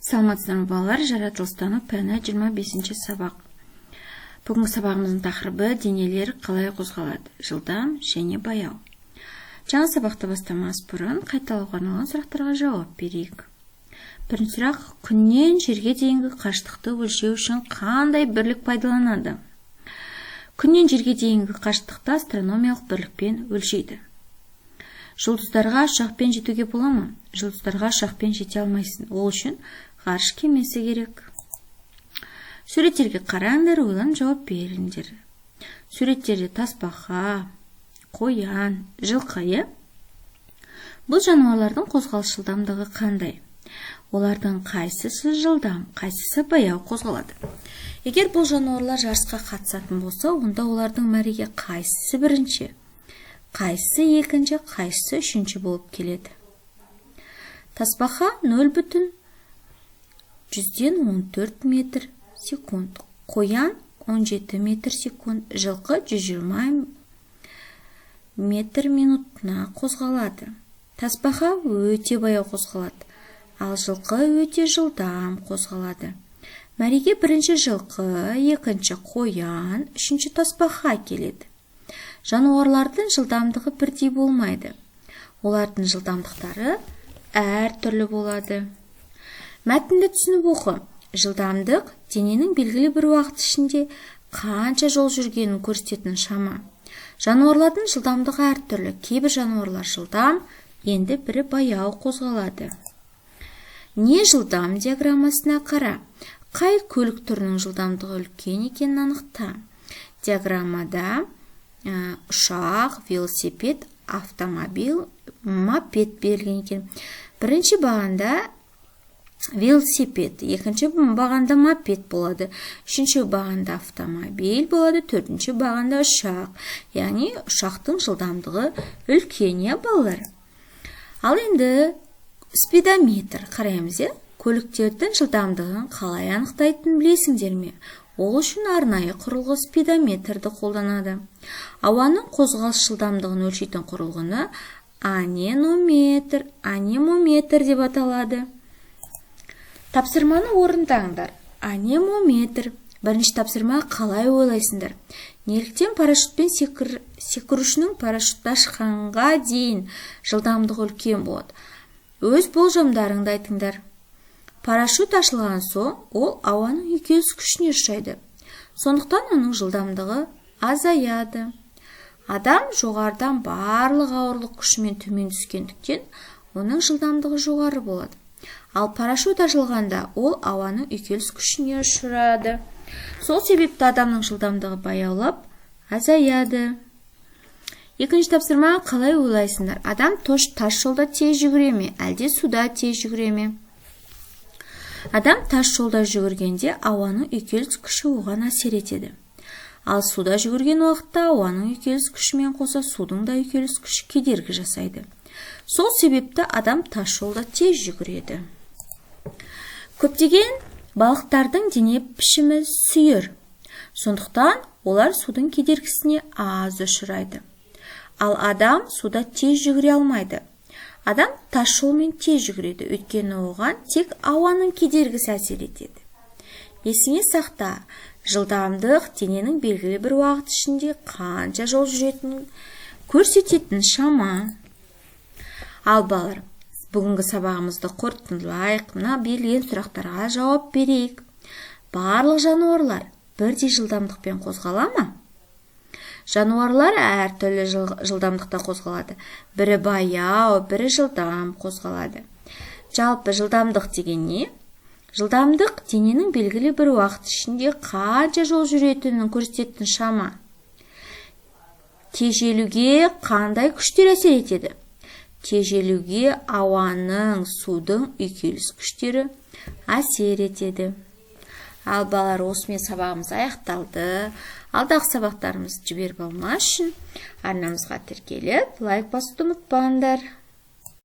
Саламатсыздар ма балалар, жаратылыстану пәні 25-ші сабақ. Бүгінгі сабағымыздың тақырыбы денелер қалай қозғалады, жылдам және баяу. Жаңа сабақты бастамас бұрын қайталауға арналған сұрақтарға жауап берейік. Бірінші сұрақ: күннен жерге дейінгі қашықтықты өлшеу үшін қандай бірлік пайдаланады? Күннен жерге дейінгі қашықтықты астрономиялық бірлікпен өлшейді. Жұлдыздарға ұшақпен жетуге бола ма? Жұлдыздарға ұшақпен жете алмайсың. Ол үшін ғарыш кемесі керек. Суреттерге қараңдар, ойланып жауап беріңдер. Суреттерде тасбақа, қоян, жылқы. Бұл жануарлардың қозғалыс жылдамдығы қандай? Олардың қайсысы жылдам, қайсысы баяу қозғалады? Егер бұл жануарлар жарысқа қатысатын болса, онда олардың мәреге қайсысы бірінші, қайсысы екінші, қайсысы үшінші болып келеді? Тасбақа 0,14 метр секунд, қоян 17 метр секунд, жылқы 120 метр минутына қозғалады. Тасбақа өте баяу қозғалады, ал жылқы өте жылдам қозғалады. Мәреге бірінші жылқы, екінші қоян, үшінші тасбақа келеді. Жануарлардың жылдамдығы бірдей болмайды. Олардың жылдамдықтары әр түрлі болады. Мәтінді түсініп оқы. Жылдамдық дененің белгілі бір уақыт ішінде қанша жол жүргенін көрсететін шама. Жануарлардың жылдамдығы әр түрлі. Кейбір жануарлар жылдам, енді бірі баяу қозғалады. Не жылдам диаграммасына қара. Қай көлік түрінің жылдамдығы үлкен екенін анықта. Диаграммада ұшақ, велосипед, автомобиль, мопед берілген екен. Бірінші бағанда велосипед, екінші бағанда мопед болады, үшінші бағанда автомобиль болады, төртінші бағанда ұшақ. Яғни ұшақтың жылдамдығы үлкен, балалар. Ал енді спидометр қараймыз. Көліктердің жылдамдығын қалай анықтайтынын білесіңдер ме? Ол үшін арнайы құрылғы спидометрді қолданады. Ауаның қозғалыс жылдамдығын өлшейтін құрылғыны анемометр деп аталады. Тапсырманы орындаңдар. Анемометр. Бірінші тапсырма қалай ойлайсыңдар? Неліктен парашютпен секірушінің парашютті ашқанға дейін жылдамдығы үлкен болады? Өз болжамдарыңды айтыңдар. Парашют ашылған соң, ол ауаның үйкеліс күшіне ұшырайды. Сондықтан оның жылдамдығы азаяды. Адам жоғарыдан барлық ауырлық күшімен төмен түскендіктен, оның жылдамдығы жоғары болады. Ал парашют ашылғанда, ол ауаның үйкеліс күшіне ұшырады. Сол себепті адамның жылдамдығы баяулап, азаяды. Екінші тапсырма қалай ойлайсыңдар? Адам тас жолда тез жүгіре ме, әлде суда тез жүгіре ме? Адам тас жолда жүгіргенде ауаның үйкеліс күші оған әсер етеді. Ал суда жүгірген уақытта ауаның үйкеліс күшімен қоса судың да үйкеліс күші кедергі жасайды. Сол себепті адам тас жолда тез жүгіреді. Көптеген балықтардың дене пішімі сүйір. Сондықтан олар судың кедергісіне аз ұшырайды. Ал адам суда тез жүгіре алмайды. Адам тас жолмен тез жүгіреді, өйткені оған тек ауаның кедергісі әсер етеді. Есіңе сақта, жылдамдық дененің белгілі бір уақыт ішінде қанша жол жүретінін көрсететін шама. Ал балалар, бүгінгі сабағымызды қорытындылайық, мына берілген сұрақтарға жауап берейік. Барлық жануарлар бірдей жылдамдықпен қозғала ма? Жануарлар әр түрлі жылдамдықта қозғалады. Бірі баяу, бірі жылдам қозғалады. Жалпы жылдамдық деген не? Жылдамдық дененің белгілі бір уақыт ішінде қанша жол жүретінін көрсететін шама. Тежелуге қандай күштер әсер етеді? Тежелуге ауаның, судың үйкеліс күштері әсер етеді. Ал балалар, осымен сабағымыз аяқталды. Алдағы сабақтарымыз жіберіп алмас үшін арнамызға тіркеліп, лайк басуды ұмытпаңдар.